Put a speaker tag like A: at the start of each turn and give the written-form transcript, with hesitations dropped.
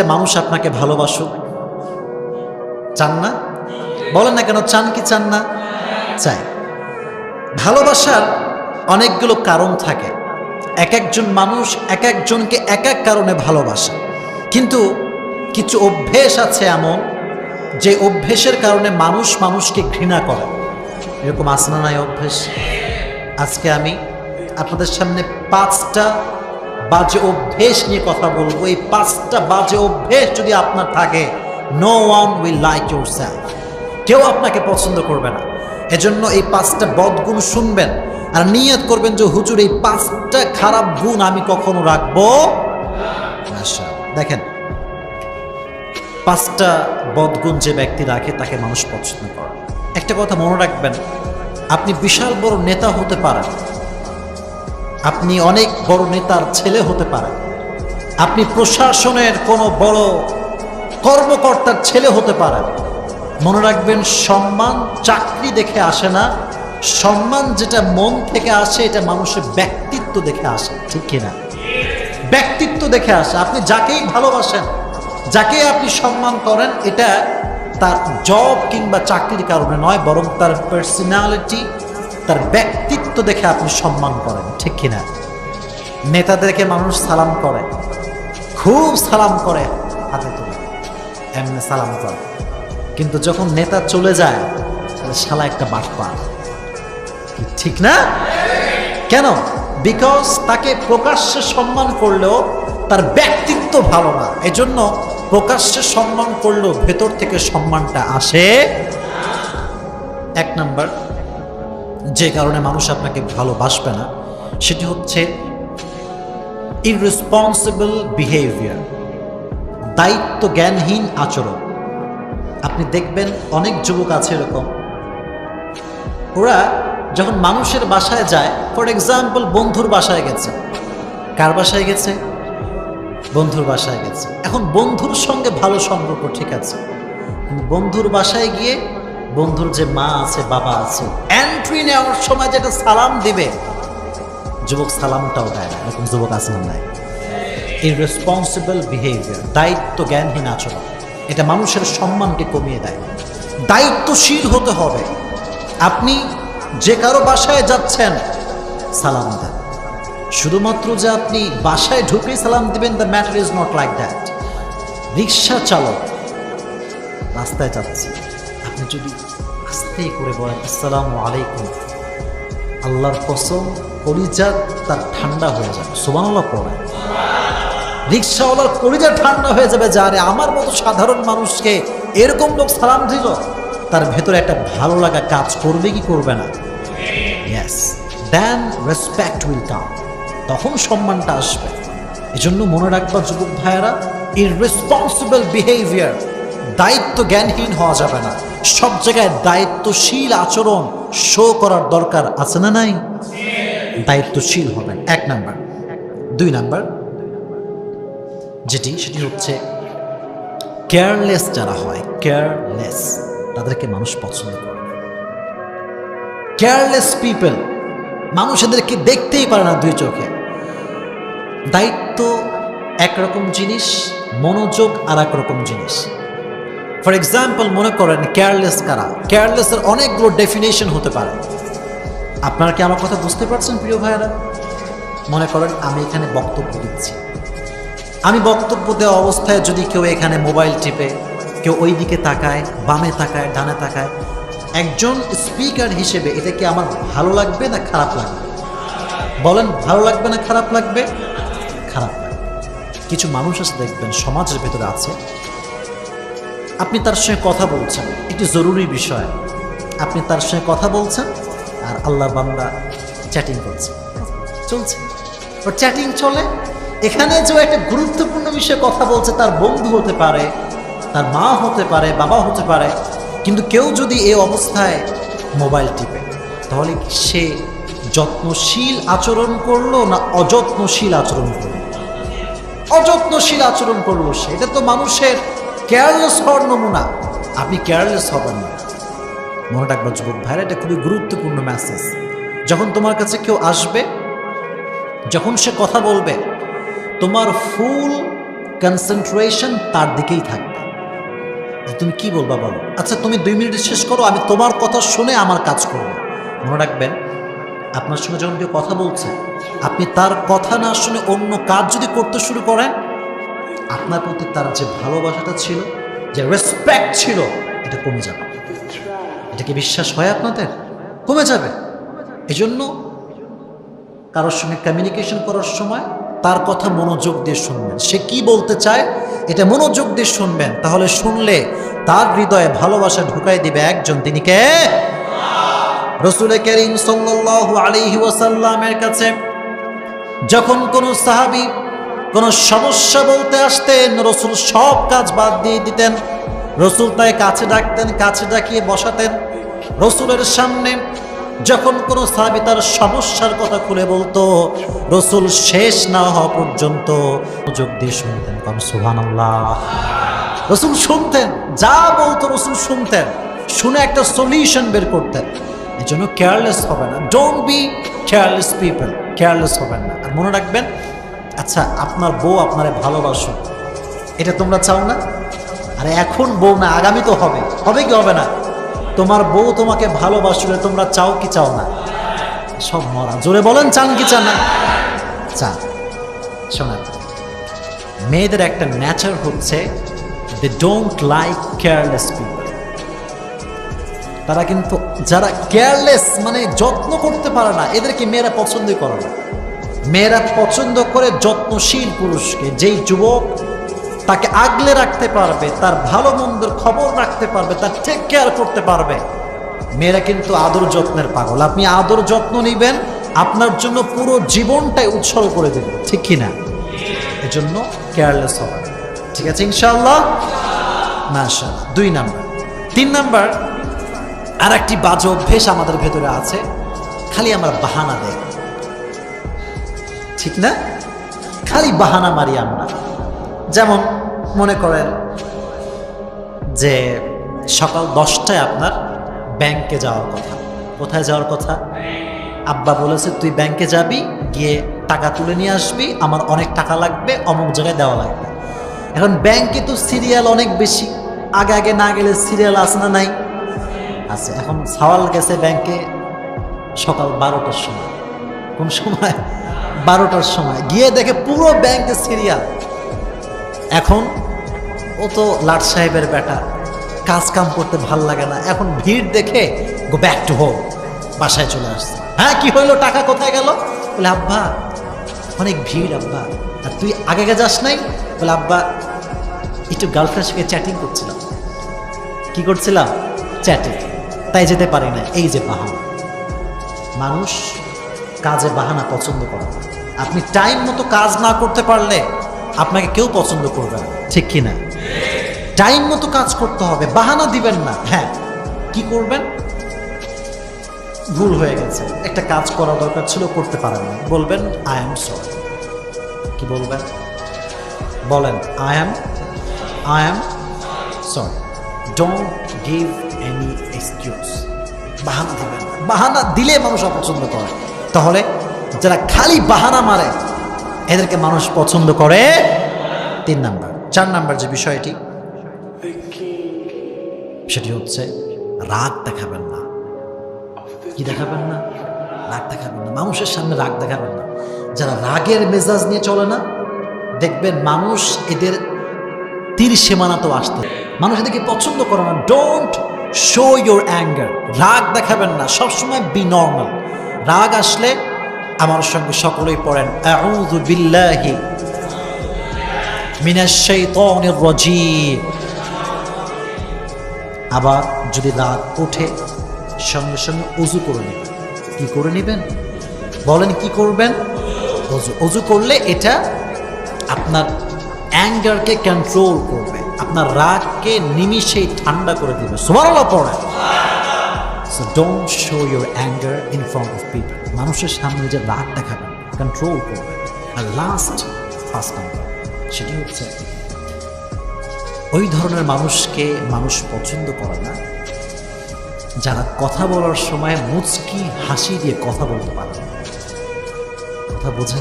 A: প্রত্যেকটা মানুষ আপনাকে ভালোবাসুক? চান না? বলেন না কেন, চান কি চান না? চাই। ভালোবাসার অনেকগুলো কারণ থাকে। এক একজন মানুষ এক একজনকে এক এক কারণে ভালোবাসে, কিন্তু কিছু অভ্যেস আছে এমন যে অভ্যেসের কারণে মানুষ মানুষকে ঘৃণা করে। এরকম আছে না নাই অভ্যেস? আজকে আমি আপনাদের সামনে 5টা বাজে অভ্যেস নিয়ে কথা বলবো। এই 5টা বাজে অভ্যেস যদি আপনার থাকে, no one will like yourself, কেউ আপনাকে পছন্দ করবে না। এজন্য এই 5টা বদগুণ শুনবেন আর নিয়ত করবেন যে হুজুর এই 5টা খারাপ গুণ আমি কখনো রাখবো না। দেখেন, 5টা বদগুণ যে ব্যক্তি রাখে তাকে মানুষ পছন্দ করে। একটা কথা মনে রাখবেন, আপনি বিশাল বড় নেতা হতে পারেন, আপনি অনেক বড় নেতার ছেলে হতে পারেন, আপনি প্রশাসনের কোনো বড় কর্মকর্তার ছেলে হতে পারেন। মনে রাখবেন, সম্মান চাকরি দেখে আসে না, সম্মান যেটা মন থেকে আসে এটা মানুষের ব্যক্তিত্ব দেখে আসে। ঠিক কিনা? ব্যক্তিত্ব দেখে আসে। আপনি যাকেই ভালোবাসেন, যাকে আপনি সম্মান করেন, এটা তার জব কিংবা চাকরির কারণে নয়, বরং তার পার্সোনালিটি, তার ব্যক্তিত্ব দেখে আপনি সম্মান করেন। ঠিক কিনা? নেতাদেরকে মানুষ সালাম করে, খুব সালাম করে, হাতে তুলে এমনি সালাম করে, কিন্তু যখন নেতা চলে যায় তাহলে শালা একটা বাটপার। ঠিক না? কেন? বিকজ তাকে প্রকাশ্যে সম্মান করলেও তার ব্যক্তিত্ব ভালো না, এজন্য প্রকাশ্যে সম্মান করলেও ভেতর থেকে সম্মানটা আসে। 1 নাম্বার যে কারণে মানুষ আপনাকে ভালোবাসবে না সেটি হচ্ছে ইররেসপন্সিবল বিহেভিয়ার, দায়িত্ব জ্ঞানহীন আচরণ। আপনি দেখবেন অনেক যুবক আছে এরকম, ওরা যখন মানুষের বাসায় যায়, ফর এক্সাম্পল বন্ধুর বাসায় গেছে, কার বাসায় গেছে? বন্ধুর বাসায় গেছে। এখন বন্ধুর সঙ্গে ভালো সম্পর্ক, ঠিক আছে, কিন্তু বন্ধুর বাসায় গিয়ে বন্ধুর যে মা আছে, বাবা আছে, এন্ট্রি নেওয়ার সময় যেটা সালাম দিবে, যুবক সালামটাও দেয় না। এরকম যুবক আছে না নাই? ইররেসপন্সিবল বিহেভিয়ার, দায়িত্ব জ্ঞানহীন আচরণ, এটা মানুষের সম্মানকে কমিয়ে দেয়। দায়িত্বশীল হতে হবে। আপনি যে কারো বাসায় যাচ্ছেন, সালাম দেন। শুধুমাত্র যে আপনি বাসায় ঢুকেই সালাম দিবেন, the matter is not like that. Rickshaw চালক রাস্তায় যাচ্ছে, আপনি যদি আস্তে করে বলেন আসসালামু আলাইকুম, আল্লাহর কসম কলিজা তার ঠান্ডা হয়ে যাবে। সুবহানাল্লাহ পড়ে। রিক্সাওয়ালার কলিজা ঠান্ডা হয়ে যাবে, যারে আমার মতো সাধারণ মানুষকে এরকম লোক সালাম দিল, তার ভেতরে একটা ভালো লাগা কাজ করবে কি করবে না? Yes, then respect will come, তখন সম্মানটা আসবে। এজন্য মনে রাখবা যুবক ভাইয়েরা, ইররেসপন্সিবল বিহেভিয়ার, দায়িত্ব জ্ঞানহীন হওয়া যাবে না। সব জায়গায় দায়িত্বশীল আচরণ শো করার দরকার আছে না নাই? দায়িত্বশীল হবেন, 1 নাম্বার। 2 নাম্বার সেটি হচ্ছে কেয়ারলেস যারা হয়, কেয়ারলেস, তাদেরকে মানুষ পছন্দ করে। কেয়ারলেস পিপল, মানুষ এদেরকে দেখতেই পারে না 2 চোখে। দায়িত্ব একরকম জিনিস, মনোযোগ আর একরকম জিনিস। ফর এক্সাম্পল মনে করেন কেয়ারলেস কারা? কেয়ারলেসের অনেকগুলো ডেফিনেশন হতে পারে। আপনারা কি আমার কথা বুঝতে পারছেন প্রিয় ভাইয়েরা? মনে করেন আমি এখানে বক্তব্য দিচ্ছি, আমি বক্তব্য দেওয়া অবস্থায় যদি কেউ এখানে মোবাইল টিপে, কেউ ওই দিকে তাকায়, বামে তাকায়, ডানে তাকায়, একজন স্পিকার হিসেবে এটা কি আমার ভালো লাগবে না খারাপ লাগবে? বলেন, ভালো লাগবে না খারাপ লাগবে? খারাপ লাগবে। কিছু মানুষ আছে দেখবেন সমাজের ভেতরে আছে, আপনি তার সঙ্গে কথা বলছেন, একটি জরুরি বিষয়, আপনি তার সঙ্গে কথা বলছেন আর আল্লাহ বান্দা চ্যাটিং করছে, চলছে, ওর চ্যাটিং চলে। এখানে যে একটা গুরুত্বপূর্ণ বিষয়ে কথা বলছে, তার বন্ধু হতে পারে, তার মা হতে পারে, বাবা হতে পারে, কিন্তু কেউ যদি এই অবস্থায় মোবাইল টিপে, তাহলে সে যত্নশীল আচরণ করলো না অযত্নশীল আচরণ করলো? অযত্নশীল আচরণ করলো সে। এটা তো মানুষের কেয়ারলেস হওয়ার নমুনা। আপনি কেয়ারলেস হবেন না। মনে রাখবেন যুবক ভাইরা, এটা খুবই গুরুত্বপূর্ণ মেসেজ। যখন তোমার কাছে কেউ আসবে, যখন সে কথা বলবে, তোমার ফুল কনসেন্ট্রেশন তার দিকেই থাকবে। তুমি কি বলবা বলো, আচ্ছা তুমি 2 মিনিট শেষ করো, আমি তোমার কথা শুনে আমার কাজ করবো। মনে রাখবেন, আপনার সঙ্গে যখন কেউ কথা বলছে, আপনি তার কথা না শুনে অন্য কাজ যদি করতে শুরু করেন, আপনার প্রতি তার যে ভালোবাসাটা ছিল, যে রেসপেক্ট ছিল, এটা কমে যাবে। এটা কি বিশ্বাস হয় আপনাদের? কমে যাবে। এজন্য কারোর সঙ্গে কমিউনিকেশন করার সময় তার কথা মনোযোগ দিয়ে শুনবেন। সে কি বলতে চায় এটা মনোযোগ দিয়ে শুনবেন, তাহলে শুনলে তার হৃদয়ে ভালোবাসা ঢুকাই দিবে একজন, তিনি কে? রাসূল করিম সাল্লাল্লাহু আলাইহি ওয়াসাল্লামের কাছে যখন কোন সাহাবী কোন সমস্যা বলতে আসতেন, রাসূল সব কাজ বাদ দিয়ে দিতেন। রাসূল তাকে কাছে ডাকতেন, কাছে ডাকিয়ে বসাতেন। রাসূলের সামনে যখন কোনো সাহাবী তার সমস্যার কথা খুলে বলতো, রাসূল শেষ না হওয়া পর্যন্ত মনোযোগ দিয়ে শুনতেন। কারণ সুবহানাল্লাহ, রাসূল শুনতেন, যা বলতো রাসূল শুনতেন, শুনে একটা সলিউশন বের করতেন। এই জন্য কেয়ারলেস হবে না। Don't be careless people, careless হবেন না। আর মনে রাখবেন, আচ্ছা আপনার বউ আপনারে ভালোবাসো, এটা তোমরা চাও না? আরে এখন বউ না, আগামী তো হবে, হবে কি হবে না? তোমার বউ তোমাকে ভালোবাসলে তোমরা চাও কি চাও না? সব মরা, জোরে বলেন, চান কি চান না? চান। শোনেন, মেয়েদের একটা নেচার হচ্ছে they don't like careless people. তারা কিন্তু যারা কেয়ারলেস মানে যত্ন করতে পারে না, এদেরকে মেয়েরা পছন্দই করে না। মেয়েরা পছন্দ করে যত্নশীল পুরুষকে, যেই যুবক তাকে আগলে রাখতে পারবে, তার ভালো মন্দের খবর রাখতে পারবে, তার টেক কেয়ার করতে পারবে। মেয়েরা কিন্তু আদর যত্নের পাগল। আপনি আদর যত্ন নিবেন, আপনার জন্য পুরো জীবনটাই উৎসর্গ করে দেবে, ঠিক কিনা? এজন্য কেয়ারলেস হবে, ঠিক আছে ইনশাআল্লাহ? মাশাআল্লাহ। 2 নাম্বার। 3 নাম্বার, আর একটি বাজে অভ্যেস আমাদের ভেতরে আছে, খালি আমরা বাহানা দেই, ঠিক না? খালি বাহানা মারি আমরা। যেমন মনে করেন যে সকাল 10টায় আপনার ব্যাংকে যাওয়ার কথা। কোথায় যাওয়ার কথা? আব্বা বলেছে তুই ব্যাংকে যাবি, গিয়ে টাকা তুলে নিয়ে আসবি, আমার অনেক টাকা লাগবে, অমুক জায়গায় দেওয়া লাগবে। এখন ব্যাংকে তো সিরিয়াল অনেক বেশি, আগে আগে না গেলে সিরিয়াল আছে না নাই? আছে। এখন সাওয়াল গেছে ব্যাংকে সকাল 12টার সময়। কোন সময়? 12টার সময়। গিয়ে দেখে পুরো ব্যাংকে সিরিয়াল। এখন ও তো লাট সাহেবের বেটা, কাজ কাম করতে ভাল লাগে না, এখন ভিড় দেখে গো ব্যাক টু হোম, বাসায় চলে আসছে। হ্যাঁ কি হইলো, টাকা কোথায় গেল? বলে আব্বা অনেক ভিড় আব্বা। আর তুই আগে আগে যাস নাই? বলে আব্বা একটু গার্লফ্রেন্ডের সঙ্গে চ্যাটিং করছিলাম। কি করছিলাম? চ্যাটিং, তাই যেতে পারি না। এই যে বাহানা। মানুষ কাজে বাহানা পছন্দ করে। আপনি টাইম মতো কাজ না করতে পারলে আপনাকে কেউ পছন্দ করবে না, ঠিক কিনা? টাইম মতো কাজ করতে হবে, বাহানা দিবেন না। হ্যাঁ কি করবেন? ভুল হয়ে গেছে, একটা কাজ করা দরকার ছিল, করতে পারেন না, বলবেন আই এম সরি। কি বলবেন? বলেন I am sorry. Don't give any excuse. বাহানা দিবেন না। বাহানা দিলে মানুষ অপছন্দ করে। তাহলে যারা খালি বাহানা মারে এদেরকে মানুষ পছন্দ করে। 3 নাম্বার। 4 নাম্বার যে বিষয়টি, সেটি হচ্ছে রাগ দেখাবেন না। কি দেখাবেন না? রাগ দেখাবেন না। মানুষের সামনে রাগ দেখাবেন না। যারা রাগের মেজাজ নিয়ে চলে না, দেখবেন মানুষ এদের তীর সীমানাতেও আসতে, মানুষ এদেরকে পছন্দ করে না। Don't show your anger. রাগ দেখাবেন না, সবসময় বি নর্মাল। রাগ আসলে আমার সঙ্গে সকলেই পড়েন আউযু বিল্লাহি মিনাশ শাইতানির রাজীম। আবার যদি রাগ ওঠে, সঙ্গে সঙ্গে ওযু করে নেবেন। কি করে নেবেন? বলেন কি করবেন? ওযু। ওযু করলে এটা আপনার অ্যাঙ্গারকে কন্ট্রোল করবে, আপনার রাগকে নিমিষেই ঠান্ডা করে দিবে। সুবহানাল্লাহ পড়েন। So don't show your anger in front of people. মানুষের সামনে যে রাগ দেখাবেন, কন্ট্রোল করবেন। আর ফার্স্ট নাম্বার, সেটি হচ্ছে ওই ধরনের মানুষকে মানুষ পছন্দ করে না যারা কথা বলার সময় মুচকি হাসি দিয়ে কথা বলতে পারে। কথা বোঝেন?